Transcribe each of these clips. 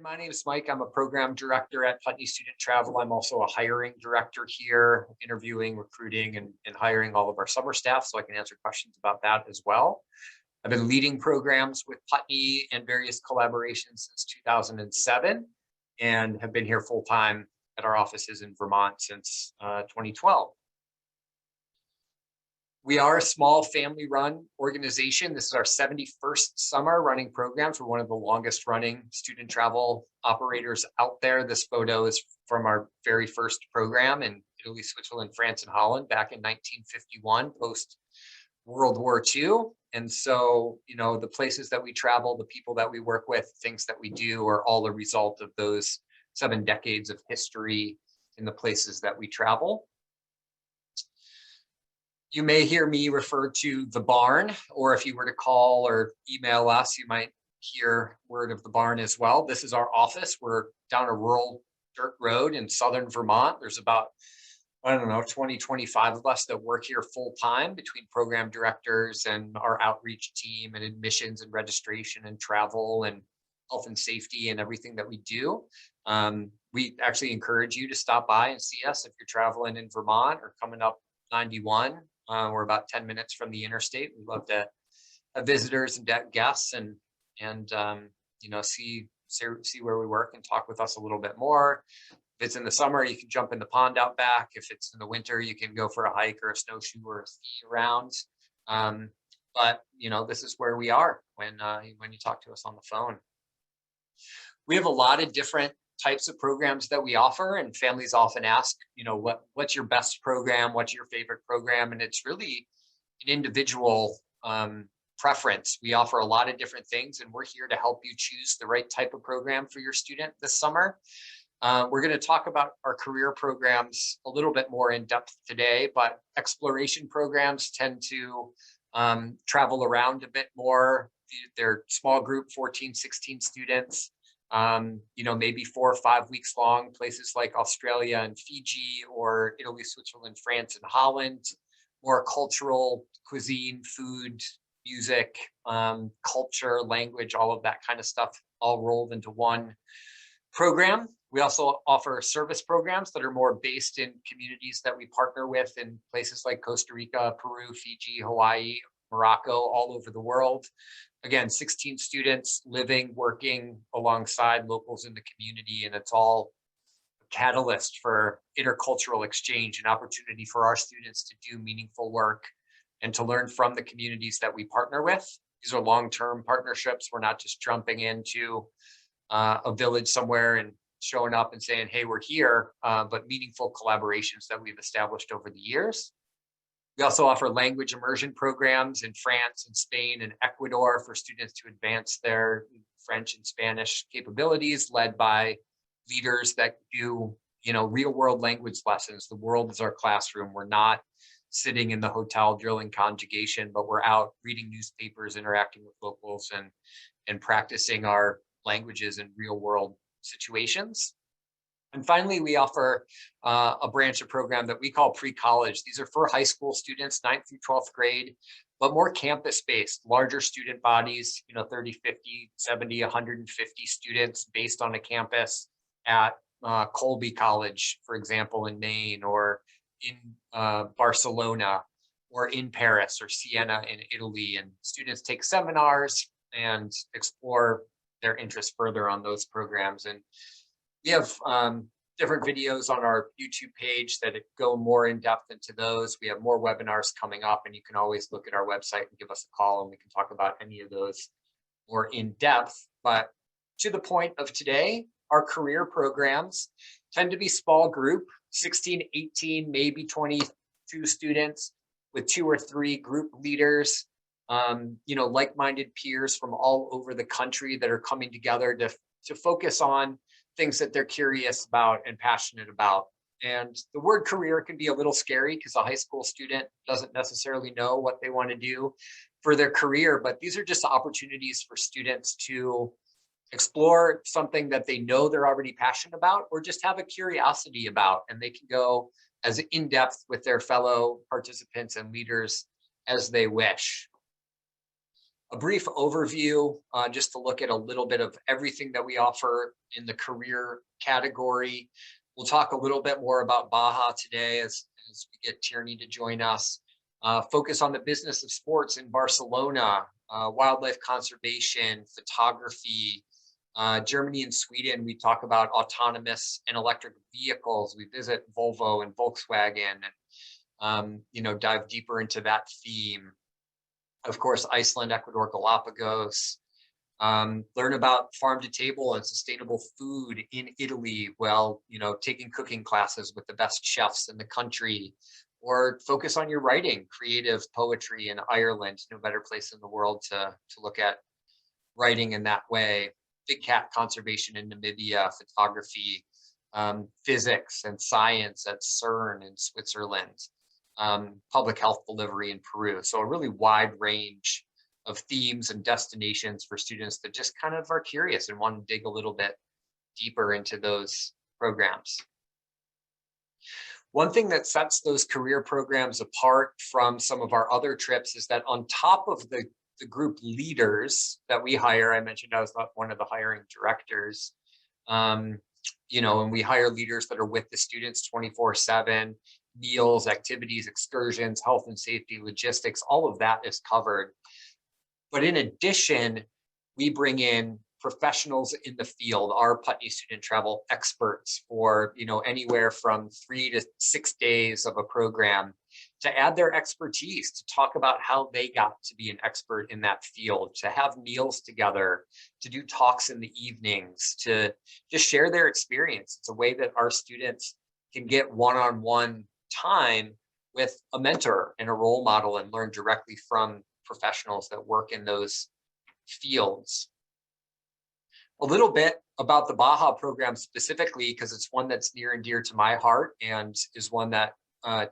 My name is Mike. I'm a program director at Putney Student Travel. I'm also a hiring director here, interviewing, recruiting, and hiring all of our summer staff, so I can answer questions about that as well. I've been leading programs with Putney and various collaborations since 2007 and have been here full time at our offices in Vermont since 2012. We are a small family-run organization. This is our 71st summer running programs. We're one of the longest running student travel operators out there. This photo is from our very first program in Italy, Switzerland, France, and Holland back in 1951, post World War II. And so, the places that we travel, the people that we work with, things that we do are all a result of those 7 decades of history in the places that we travel. You may hear me refer to the barn, or if you were to call or email us, you might hear word of the barn as well. This is our office. We're down a rural dirt road in southern Vermont. There's about, 20, 25 of us that work here full time between program directors and our outreach team and admissions and registration and travel and health and safety and everything that we do. We actually encourage you to stop by and see us if you're traveling in Vermont or coming up 91. We're about 10 minutes from the interstate. We love to have visitors and guests and see where we work and talk with us a little bit more. If it's in the summer, you can jump in the pond out back. If it's in the winter, you can go for a hike or a snowshoe or a ski around. But this is where we are when you talk to us on the phone. We have a lot of different types of programs that we offer, and families often ask, what's your best program? What's your favorite program? And it's really an individual preference. We offer a lot of different things, and we're here to help you choose the right type of program for your student this summer. We're going to talk about our career programs a little bit more in depth today, but exploration programs tend to travel around a bit more. They're small group, 14, 16 students. Maybe 4 or 5 weeks long, places like Australia and Fiji, or Italy, Switzerland, France, and Holland. More cultural, cuisine, food, music, culture, language, all of that kind of stuff, all rolled into one program. We also offer service programs that are more based in communities that we partner with in places like Costa Rica, Peru, Fiji, Hawaii, Morocco, all over the world. Again, 16 students living, working alongside locals in the community, and it's all a catalyst for intercultural exchange, an opportunity for our students to do meaningful work and to learn from the communities that we partner with. These are long-term partnerships. We're not just jumping into a village somewhere and showing up and saying, hey, we're here, but meaningful collaborations that we've established over the years. We also offer language immersion programs in France and Spain and Ecuador for students to advance their French and Spanish capabilities, led by leaders that do, real world language lessons. The world is our classroom. We're not sitting in the hotel drilling conjugation, but we're out reading newspapers, interacting with locals, and practicing our languages in real world situations. And finally, we offer a branch of program that we call pre-college. These are for high school students, 9th through 12th grade, but more campus-based, larger student bodies, 30, 50, 70, 150 students based on a campus at Colby College, for example, in Maine, or in Barcelona, or in Paris or Siena in Italy. And students take seminars and explore their interest further on those programs. And we have different videos on our YouTube page that go more in depth into those. We have more webinars coming up, and you can always look at our website and give us a call, and we can talk about any of those more in depth. But to the point of today, our career programs tend to be small group, 16, 18, maybe 22 students with 2 or 3 group leaders, like-minded peers from all over the country that are coming together to focus on things that they're curious about and passionate about. And the word career can be a little scary because a high school student doesn't necessarily know what they want to do for their career, but these are just opportunities for students to explore something that they know they're already passionate about, or just have a curiosity about, and they can go as in-depth with their fellow participants and leaders as they wish. a brief overview, just to look at a little bit of everything that we offer in the career category. We'll talk a little bit more about Baja today as we get Tierney to join us. Focus on the business of sports in Barcelona, wildlife conservation, photography. Germany and Sweden, we talk about autonomous and electric vehicles. We visit Volvo and Volkswagen and, dive deeper into that theme. Of course, Iceland, Ecuador, Galápagos. Learn about farm to table and sustainable food in Italy while, taking cooking classes with the best chefs in the country, or focus on your writing, creative poetry in Ireland. No better place in the world to look at writing in that way. Big cat conservation in Namibia, photography, physics and science at CERN in Switzerland, public health delivery in Peru. So a really wide range of themes and destinations for students that just kind of are curious and want to dig a little bit deeper into those programs. One thing that sets those career programs apart from some of our other trips is that on top of the group leaders that we hire, I mentioned I was not one of the hiring directors, and we hire leaders that are with the students 24/7, meals, activities, excursions, health and safety, logistics, all of that is covered. But in addition, we bring in professionals in the field, our Putney student travel experts for, anywhere from 3 to 6 days of a program, to add their expertise, to talk about how they got to be an expert in that field, to have meals together, to do talks in the evenings, to just share their experience. It's a way that our students can get one-on-one time with a mentor and a role model and learn directly from professionals that work in those fields. A little bit about the Baja program specifically, because it's one that's near and dear to my heart and is one that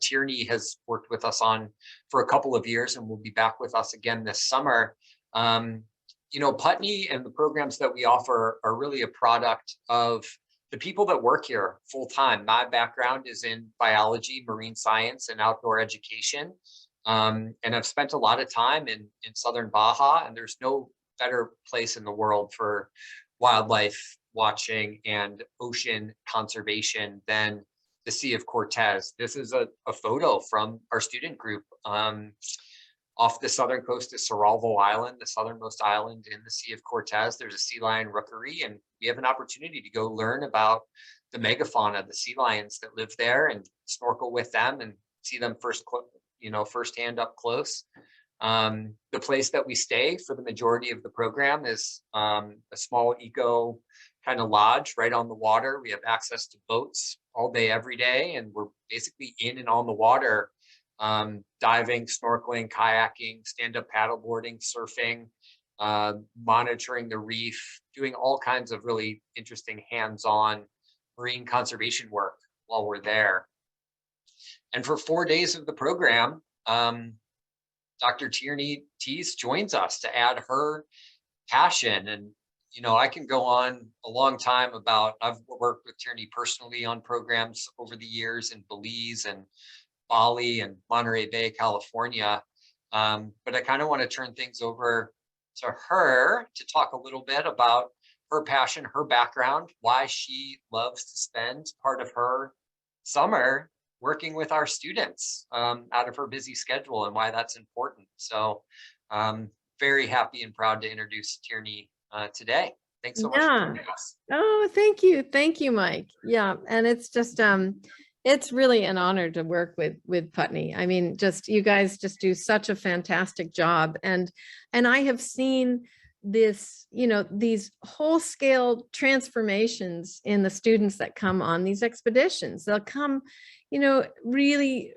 Tierney has worked with us on for a couple of years and will be back with us again this summer. Putney and the programs that we offer are really a product of the people that work here full time. My background is in biology, marine science, and outdoor education. And I've spent a lot of time in Southern Baja, and there's no better place in the world for wildlife watching and ocean conservation than the Sea of Cortez. This is a photo from our student group off the southern coast of Cerralvo Island, the southernmost island in the Sea of Cortez. There's a sea lion rookery, and we have an opportunity to go learn about the megafauna, the sea lions that live there, and snorkel with them and see them firsthand up close. The place that we stay for the majority of the program is a small eco kind of lodge right on the water. We have access to boats all day, every day, and we're basically in and on the water, diving, snorkeling, kayaking, stand-up paddleboarding, surfing, monitoring the reef, doing all kinds of really interesting hands-on marine conservation work while we're there. And for 4 days of the program, Dr. Tierney Thys joins us to add her passion. And, I can go on a long time about, I've worked with Tierney personally on programs over the years in Belize and Bali and Monterey Bay, California. But I kind of want to turn things over to her to talk a little bit about her passion, her background, why she loves to spend part of her summer working with our students out of her busy schedule, and why that's important. So very happy and proud to introduce Tierney today. Thanks so much for joining us. Oh, thank you. Thank you, Mike. Yeah. And it's just, it's really an honor to work with Putney. I mean, you guys just do such a fantastic job. And I have seen this, these whole scale transformations in the students that come on these expeditions. They'll come, really,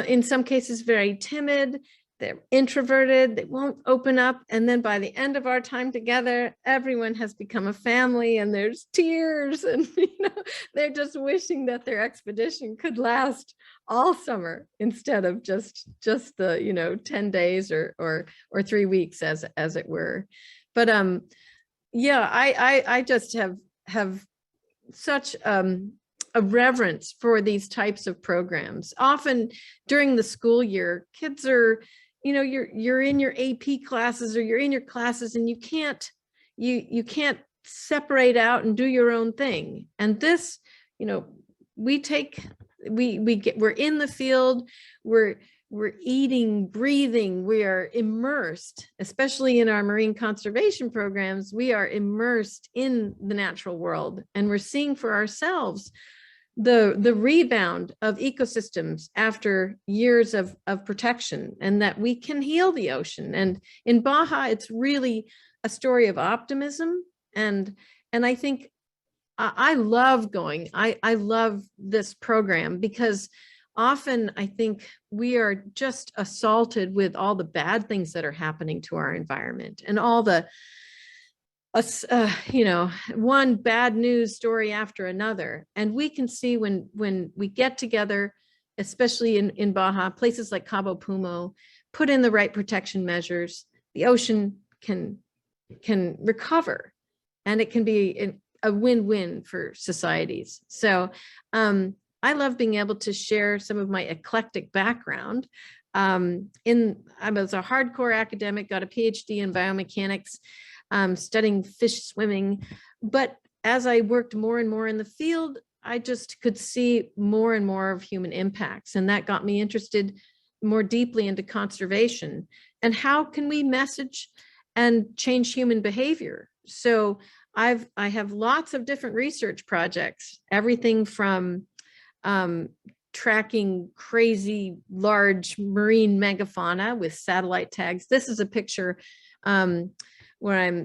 in some cases, very timid. They're introverted, they won't open up. And then by the end of our time together, everyone has become a family, and there's tears, and they're just wishing that their expedition could last all summer instead of just the 10 days or 3 weeks as it were. But yeah, I just have such a reverence for these types of programs. Often during the school year, kids are you're in your AP classes or you're in your classes and you can't separate out and do your own thing. And this, we're in the field, we're eating, breathing, we are immersed, especially in our marine conservation programs, we are immersed in the natural world, and we're seeing for ourselves the rebound of ecosystems after years of protection, and that we can heal the ocean. And in Baja, it's really a story of optimism. And I think I love going, I love this program, because often I think we are just assaulted with all the bad things that are happening to our environment, and all the one bad news story after another. And we can see when we get together, especially in Baja, places like Cabo Pumo, put in the right protection measures, the ocean can recover, and it can be a win-win for societies. So I love being able to share some of my eclectic background. I was a hardcore academic, got a PhD in biomechanics, studying fish swimming. But as I worked more and more in the field, I just could see more and more of human impacts. And that got me interested more deeply into conservation and how can we message and change human behavior. So I have lots of different research projects, everything from tracking crazy large marine megafauna with satellite tags. This is a picture where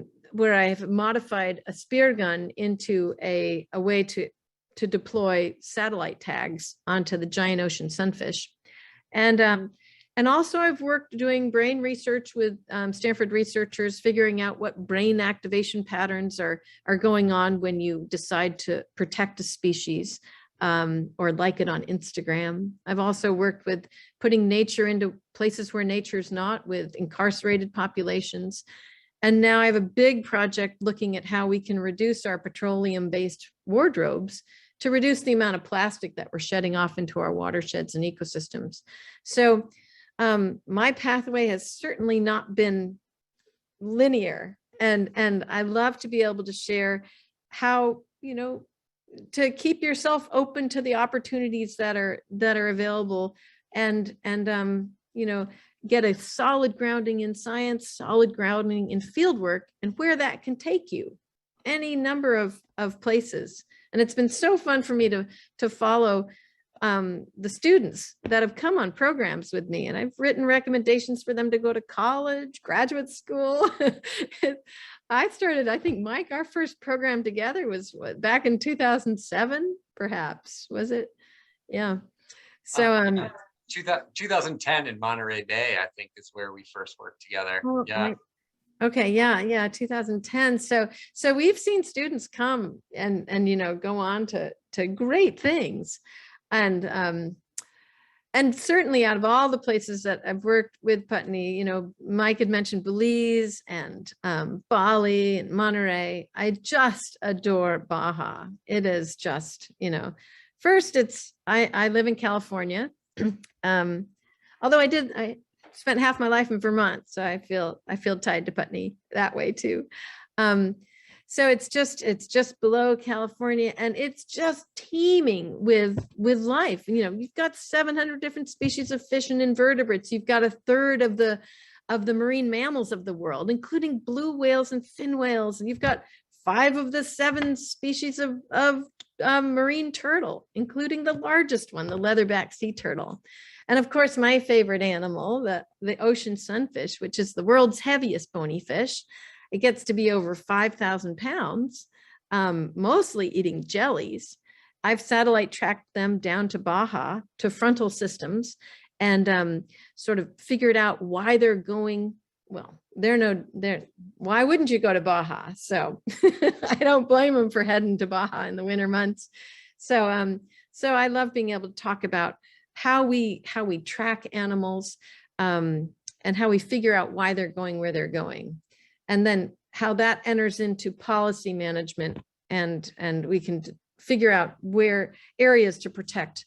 I've modified a spear gun into a way to deploy satellite tags onto the giant ocean sunfish. And also I've worked doing brain research with Stanford researchers, figuring out what brain activation patterns are going on when you decide to protect a species or like it on Instagram. I've also worked with putting nature into places where nature's not, with incarcerated populations. And now I have a big project looking at how we can reduce our petroleum-based wardrobes to reduce the amount of plastic that we're shedding off into our watersheds and ecosystems. So my pathway has certainly not been linear. And I love to be able to share how, to keep yourself open to the opportunities that are available, and get a solid grounding in science, solid grounding in field work, and where that can take you, any number of places. And it's been so fun for me to follow the students that have come on programs with me, and I've written recommendations for them to go to college, graduate school. I think, Mike, our first program together was back in 2007, perhaps, was it? Yeah. So 2010 in Monterey Bay, I think, is where we first worked together. Oh, yeah. Right. Okay. Yeah. 2010. So we've seen students come and go on to great things. And certainly out of all the places that I've worked with Putney, Mike had mentioned Belize and Bali and Monterey. I just adore Baja. It is just, first I live in California. Although I spent half my life in Vermont, so I feel tied to Putney that way too. So it's just below California, and it's just teeming with life. You've got 700 different species of fish and invertebrates. You've got a third of the marine mammals of the world, including blue whales and fin whales. And you've got 5 of the 7 species of marine turtle, including the largest one, the leatherback sea turtle. And of course, my favorite animal, the ocean sunfish, which is the world's heaviest bony fish. It gets to be over 5,000 pounds, mostly eating jellies. I've satellite tracked them down to Baja, to frontal systems, and sort of figured out why they're going. Well, why wouldn't you go to Baja? So I don't blame them for heading to Baja in the winter months. So I love being able to talk about how we track animals, and how we figure out why they're going where they're going. And then how that enters into policy management, and we can figure out where areas to protect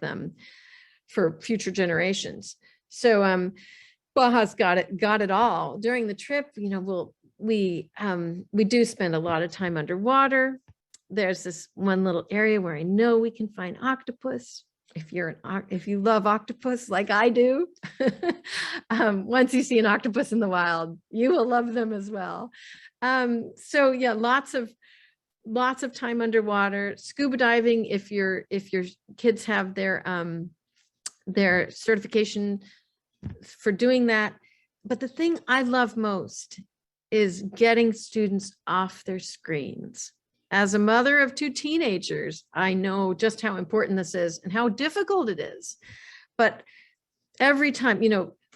them for future generations. So Baja's got it all. During the trip, we do spend a lot of time underwater. There's this one little area where I know we can find octopus. If you love octopus like I do, once you see an octopus in the wild, you will love them as well. So yeah, lots of time underwater. Scuba diving, if your kids have their certification for doing that. But the thing I love most is getting students off their screens. As a mother of 2 teenagers, I know just how important this is and how difficult it is. But every time,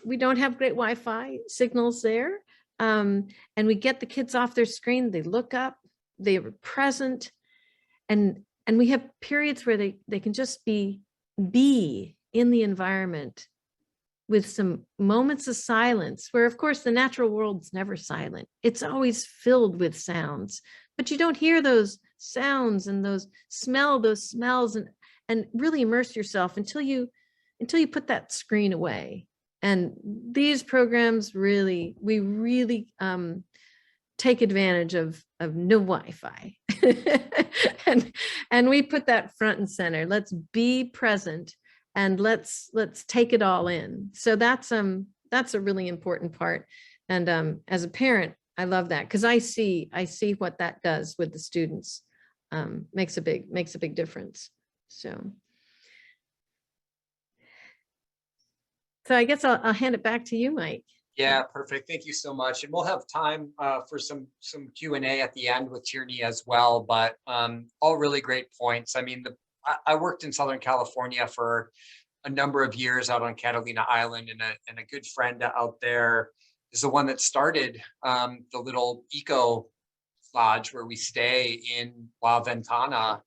we don't have great Wi-Fi signals there. And we get the kids off their screen, they look up, they are present. And we have periods where they can just be in the environment with some moments of silence, where of course the natural world's never silent. It's always filled with sounds, but you don't hear those sounds and smell those smells and really immerse yourself until you put that screen away. And these programs we really take advantage of no Wi-Fi. and we put that front and center. Let's be present and let's take it all in. So that's a really important part. And as a parent, I love that, because I see what that does with the students. Makes a big difference. So I guess I'll hand it back to you, Mike. Yeah, perfect. Thank you so much. And we'll have time for some Q&A at the end with Tierney as well. But all really great points. I mean, I worked in Southern California for a number of years out on Catalina Island, and a good friend out there is the one that started the little eco lodge where we stay in La Ventana.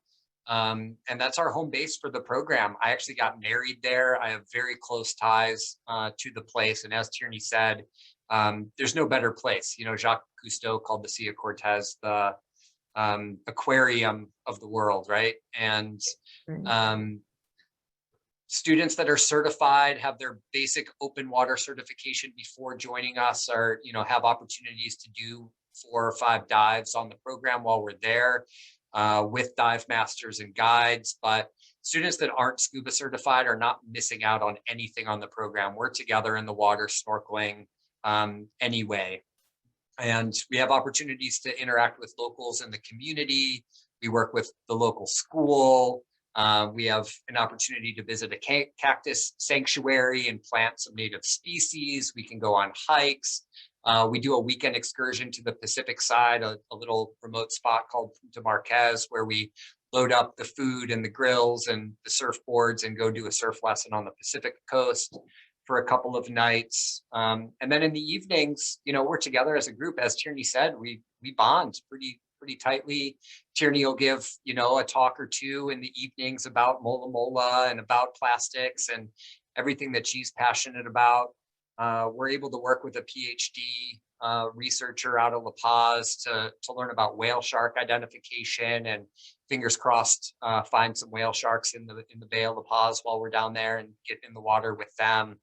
And that's our home base for the program. I actually got married there. I have very close ties to the place. And as Tierney said, there's no better place. Jacques Cousteau called the Sea of Cortez the aquarium of the world, right? And students that are certified, have their basic open water certification before joining us, are, have opportunities to do 4 or 5 dives on the program while we're there. With dive masters and guides. But students that aren't scuba certified are not missing out on anything on the program. We're together in the water snorkeling anyway. And we have opportunities to interact with locals in the community. We work with the local school. We have an opportunity to visit a cactus sanctuary and plant some native species. We can go on hikes. We do a weekend excursion to the Pacific side, a little remote spot called Punta Marquez, where we load up the food and the grills and the surfboards and go do a surf lesson on the Pacific coast for a couple of nights. And then in the evenings, we're together as a group. As Tierney said, we bond pretty tightly. Tierney will give, a talk or two in the evenings about mola mola and about plastics and everything that she's passionate about. We're able to work with a PhD researcher out of La Paz to learn about whale shark identification, and fingers crossed find some whale sharks in the Bay of La Paz while we're down there and get in the water with them.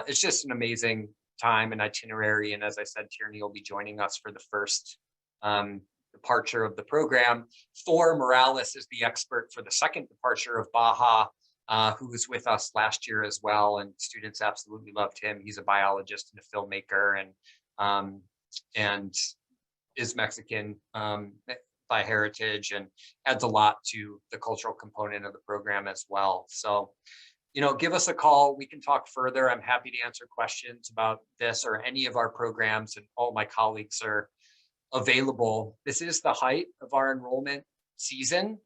It's just an amazing time and itinerary. And as I said, Tierney will be joining us for the first departure of the program. Thor Morales is the expert for the second departure of Baja, who was with us last year as well, and students absolutely loved him. He's a biologist and a filmmaker, and is Mexican by heritage, and adds a lot to the cultural component of the program as well. So, give us a call. We can talk further. I'm happy to answer questions about this or any of our programs, and all my colleagues are available. This is the height of our enrollment season.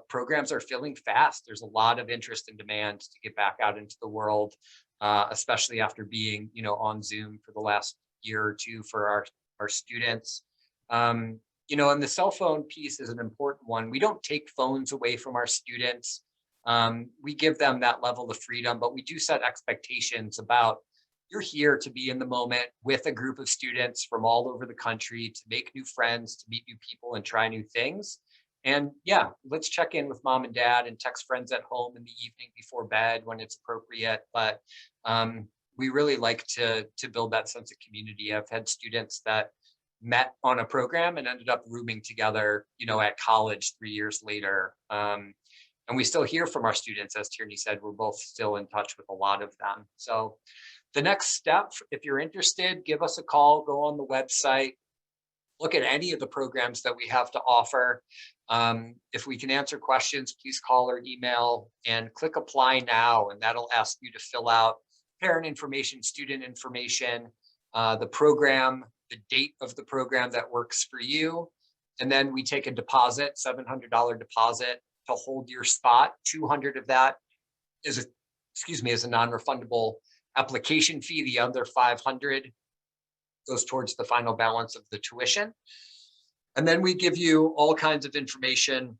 Programs are filling fast. There's a lot of interest and demand to get back out into the world, especially after being, on Zoom for the last year or two for our students. And the cell phone piece is an important one. We don't take phones away from our students. We give them that level of freedom, but we do set expectations about, you're here to be in the moment with a group of students from all over the country, to make new friends, to meet new people and try new things. And yeah, let's check in with mom and dad and text friends at home in the evening before bed when it's appropriate. But we really like to build that sense of community. I've had students that met on a program and ended up rooming together, at college 3 years later. And we still hear from our students, as Tierney said, we're both still in touch with a lot of them. So the next step, if you're interested, give us a call, go on the website, look at any of the programs that we have to offer. If we can answer questions, please call or email and click apply now. And that'll ask you to fill out parent information, student information, the program, the date of the program that works for you. And then we take a deposit, $700 deposit to hold your spot. 200 of that is a non-refundable application fee. The other 500 goes towards the final balance of the tuition. And then we give you all kinds of information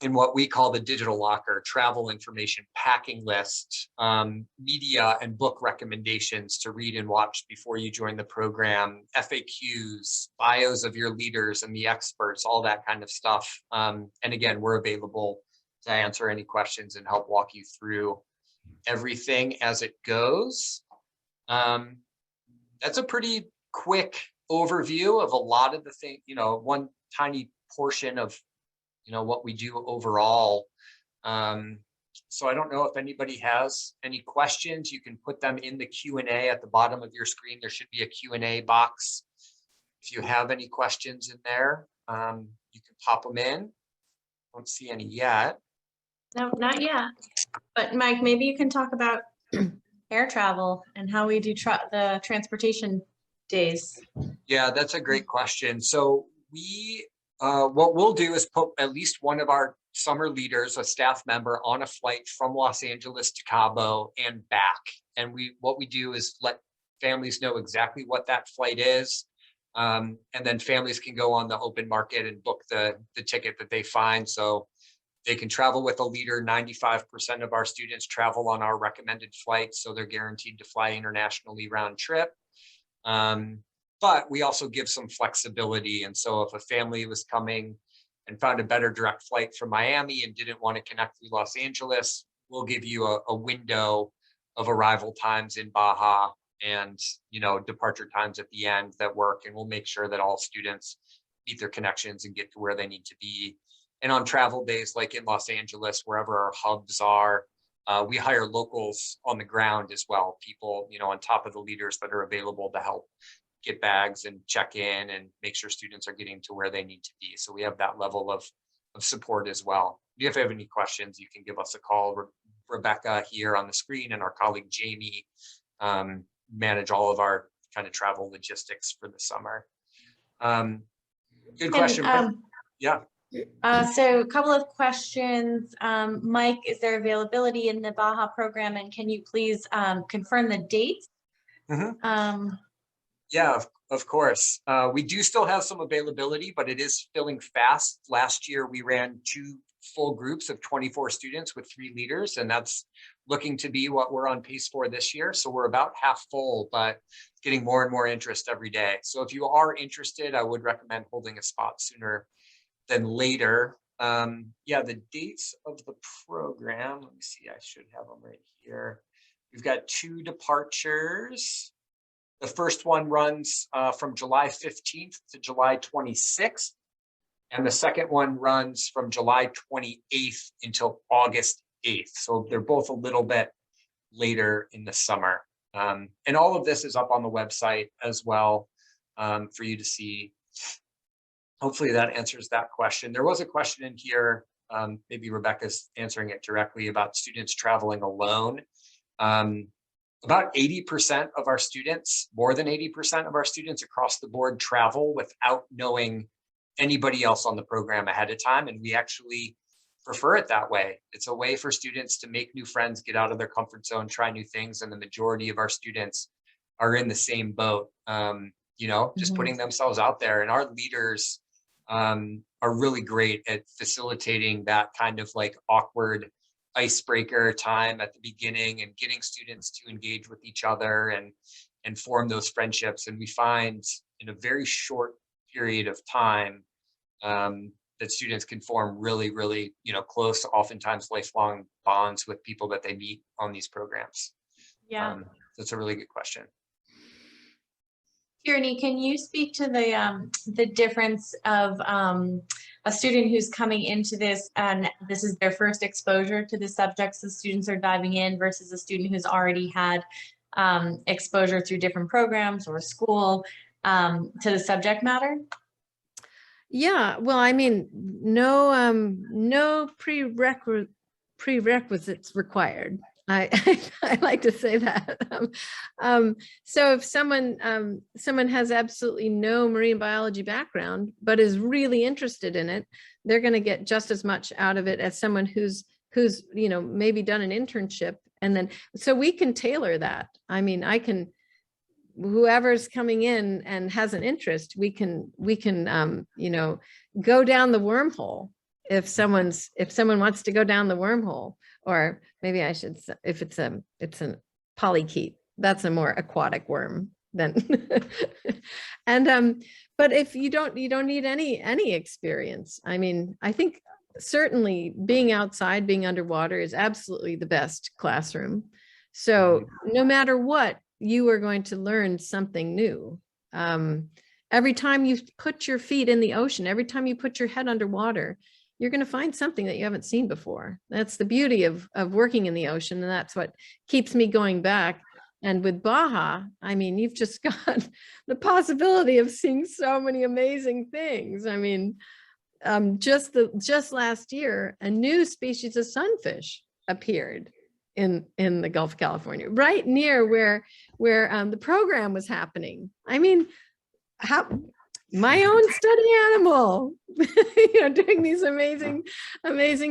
in what we call the digital locker: travel information, packing list, media and book recommendations to read and watch before you join the program, FAQs, bios of your leaders and the experts, all that kind of stuff. And again, we're available to answer any questions and help walk you through everything as it goes. That's a pretty quick overview of a lot of the things, one tiny portion of what we do overall. So I don't know if anybody has any questions. You can put them in the Q&A at the bottom of your screen. There should be a Q&A box. If you have any questions in there, you can pop them in. Don't see any yet. No, not yet. But Mike, maybe you can talk about air travel and how we do the transportation days. Yeah, that's a great question. So what we'll do is put at least one of our summer leaders, a staff member, on a flight from Los Angeles to Cabo and back. And what we do is let families know exactly what that flight is. And then families can go on the open market and book the ticket that they find. So they can travel with a leader. 95% of our students travel on our recommended flights, so they're guaranteed to fly internationally round trip. But we also give some flexibility. And so if a family was coming and found a better direct flight from Miami and didn't want to connect through Los Angeles, we'll give you a window of arrival times in Baja and, departure times at the end that work. And we'll make sure that all students meet their connections and get to where they need to be. And on travel days, like in Los Angeles, wherever our hubs are, we hire locals on the ground as well. People, on top of the leaders that are available to help get bags and check in and make sure students are getting to where they need to be. So we have that level of support as well. If you have any questions, you can give us a call. Rebecca here on the screen and our colleague Jamie manage all of our kind of travel logistics for the summer. Good question. Yeah. So a couple of questions. Mike, is there availability in the Baja program, and can you please confirm the dates? Mm-hmm. Yeah, of course. We do still have some availability, but it is filling fast. Last year, we ran 2 full groups of 24 students with 3 leaders, and that's looking to be what we're on pace for this year. So we're about half full, but getting more and more interest every day. So if you are interested, I would recommend holding a spot sooner than later. Yeah, the dates of the program, let me see, I should have them right here. We've got 2 departures. The first one runs from July 15th to July 26th. And the second one runs from July 28th until August 8th. So they're both a little bit later in the summer. And all of this is up on the website as well for you to see. Hopefully that answers that question. There was a question in here, maybe Rebecca's answering it directly, about students traveling alone. About 80% of our students, more than 80% of our students across the board, travel without knowing anybody else on the program ahead of time. And we actually prefer it that way. It's a way for students to make new friends, get out of their comfort zone, try new things. And the majority of our students are in the same boat, just putting themselves out there. And our leaders are really great at facilitating that kind of like awkward icebreaker time at the beginning and getting students to engage with each other and form those friendships. And we find in a very short period of time that students can form really, really, close, oftentimes lifelong bonds with people that they meet on these programs. Yeah. That's a really good question. Tierney, can you speak to the difference of a student who's coming into this and this is their first exposure to the subjects the students are diving in versus a student who's already had exposure through different programs or school to the subject matter? Yeah, well, I mean, no prerequisites required. I like to say that. So if someone has absolutely no marine biology background, but is really interested in it, they're going to get just as much out of it as someone who's maybe done an internship. And then, so we can tailor that. I mean, whoever's coming in and has an interest, we can go down the wormhole if someone wants to go down the wormhole. Or maybe I should say, if it's a polychaete, that's a more aquatic worm than and but if you don't need any experience. I mean, I think certainly being outside, being underwater is absolutely the best classroom. So no matter what, you are going to learn something new. Every time you put your feet in the ocean, every time you put your head underwater, you're going to find something that you haven't seen before. That's the beauty of working in the ocean. And that's what keeps me going back. And with Baja, I mean, you've just got the possibility of seeing so many amazing things. I mean, just last year, a new species of sunfish appeared in the Gulf of California, right near where the program was happening. I mean, my own study animal, doing these amazing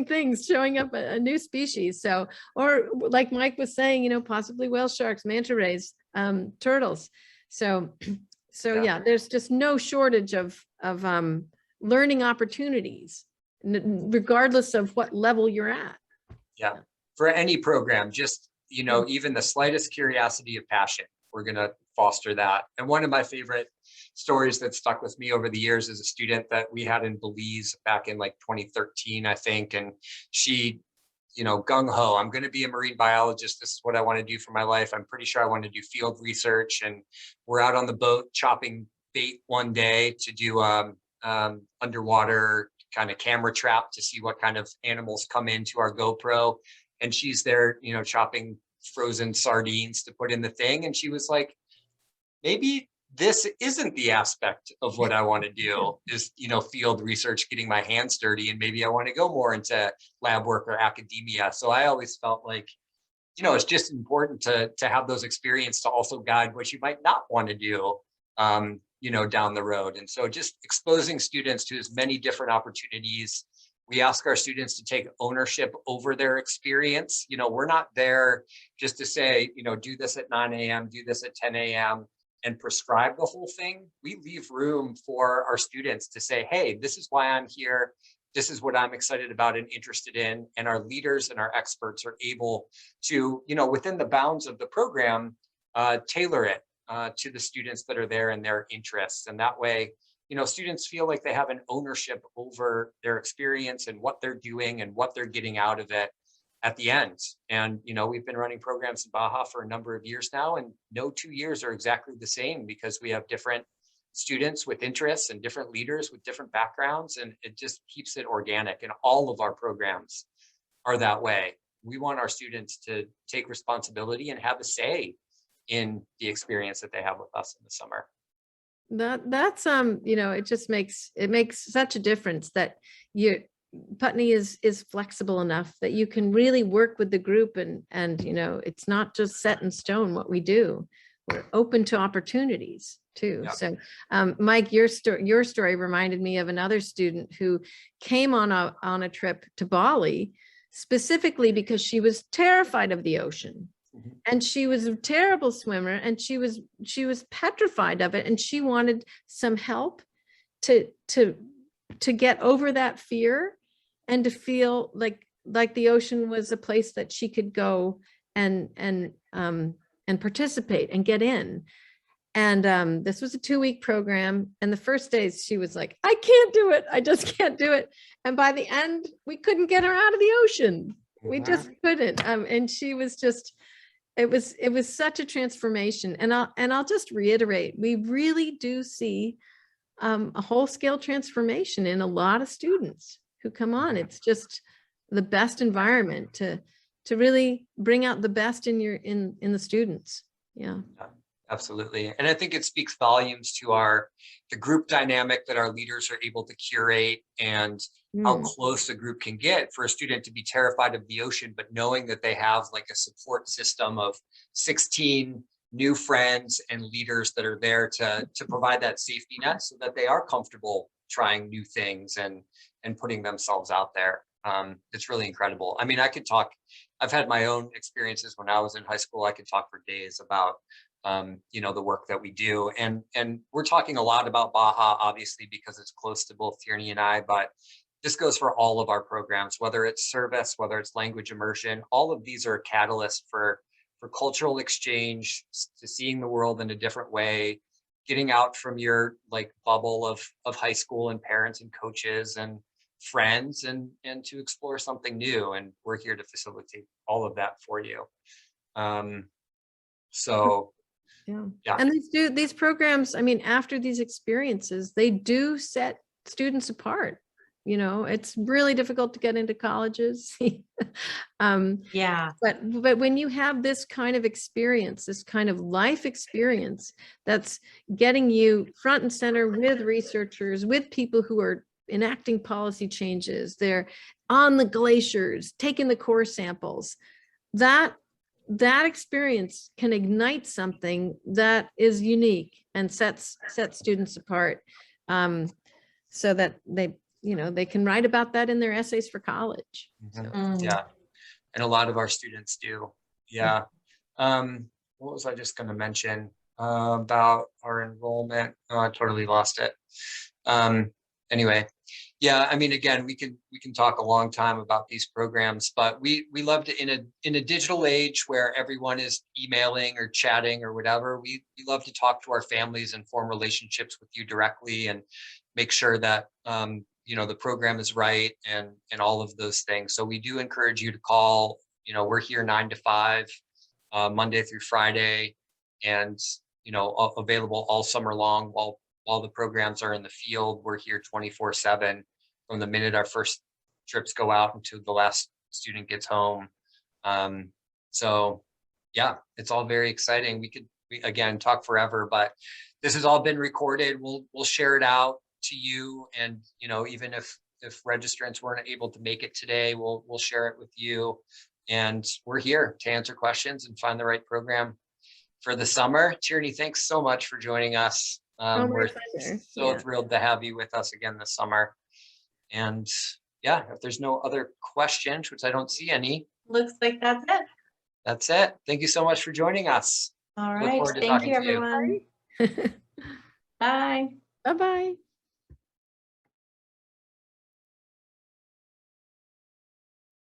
things, showing up a new species. So, or like Mike was saying, possibly whale sharks, manta rays, turtles. So yeah, there's just no shortage of learning opportunities, regardless of what level you're at. Yeah, for any program, just, even the slightest curiosity of passion, we're going to foster that. And one of my favorite stories that stuck with me over the years is a student that we had in Belize back in like 2013, I think. And she, gung-ho, I'm going to be a marine biologist. This is what I want to do for my life. I'm pretty sure I want to do field research. And we're out on the boat chopping bait one day to do underwater kind of camera trap to see what kind of animals come into our GoPro. And she's there, chopping frozen sardines to put in the thing. And she was like, maybe this isn't the aspect of what I want to do is, field research, getting my hands dirty. And maybe I want to go more into lab work or academia. So I always felt like, it's just important to have those experiences to also guide what you might not want to do, down the road. And so just exposing students to as many different opportunities. We ask our students to take ownership over their experience. We're not there just to say, do this at 9 a.m., do this at 10 a.m. and prescribe the whole thing. We leave room for our students to say, hey, this is why I'm here. This is what I'm excited about and interested in. And our leaders and our experts are able to, within the bounds of the program, tailor it to the students that are there and their interests. And that way, students feel like they have an ownership over their experience and what they're doing and what they're getting out of it at the end. And, we've been running programs in Baja for a number of years now, and no 2 years are exactly the same because we have different students with interests and different leaders with different backgrounds, and it just keeps it organic. And all of our programs are that way. We want our students to take responsibility and have a say in the experience that they have with us in the summer. That's it just makes such a difference that Putney is flexible enough that you can really work with the group and it's not just set in stone what we do. We're open to opportunities too. Yep. So Mike, your story reminded me of another student who came on a trip to Bali specifically because she was terrified of the ocean. And she was a terrible swimmer, and she was petrified of it, and she wanted some help to get over that fear and to feel like the ocean was a place that she could go and participate and get in. And this was a 2-week program, and the first days she was like, I can't do it. I just can't do it. And by the end, we couldn't get her out of the ocean. We just couldn't. And she was just it was such a transformation. And I'll just reiterate, we really do see a whole scale transformation in a lot of students who come on. It's just the best environment to really bring out the best in the students. Yeah. Absolutely. And I think it speaks volumes to the group dynamic that our leaders are able to curate, and how close a group can get for a student to be terrified of the ocean, but knowing that they have like a support system of 16 new friends and leaders that are there to provide that safety net so that they are comfortable trying new things and putting themselves out there. It's really incredible. I mean, I've had my own experiences when I was in high school. I could talk for days about the work that we do. And we're talking a lot about Baja, obviously, because it's close to both Tierney and I, but this goes for all of our programs, whether it's service, whether it's language immersion. All of these are a catalyst for cultural exchange, to seeing the world in a different way, getting out from your like bubble of high school and parents and coaches and friends, and to explore something new. And we're here to facilitate all of that for you. Yeah. And these programs, I mean, after these experiences, they do set students apart. It's really difficult to get into colleges. Yeah. But when you have this kind of experience, this kind of life experience, that's getting you front and center with researchers, with people who are enacting policy changes, they're on the glaciers, taking the core samples, that experience can ignite something that is unique and sets students apart, so that they can write about that in their essays for college. Yeah. And a lot of our students do. Yeah. What was I just going to mention about our enrollment? Oh, I totally lost it. Anyway, yeah, I mean, again, we can talk a long time about these programs, but we love to, in a digital age where everyone is emailing or chatting or whatever, we love to talk to our families and form relationships with you directly, and make sure that the program is right, and all of those things. So we do encourage you to call. We're here 9 to 5, Monday through Friday, and available all summer long while the programs are in the field. We're here 24/7 from the minute our first trips go out until the last student gets home. So yeah, it's all very exciting. We again talk forever, but this has all been recorded. We'll share it out to you, and even if registrants weren't able to make it today, we'll share it with you. And we're here to answer questions and find the right program for the summer. Tierney, thanks so much for joining us. We're so thrilled to have you with us again this summer. And yeah, if there's no other questions, which I don't see any. Looks like that's it. That's it. Thank you so much for joining us. All right. Thank you, everyone. Bye. Bye-bye.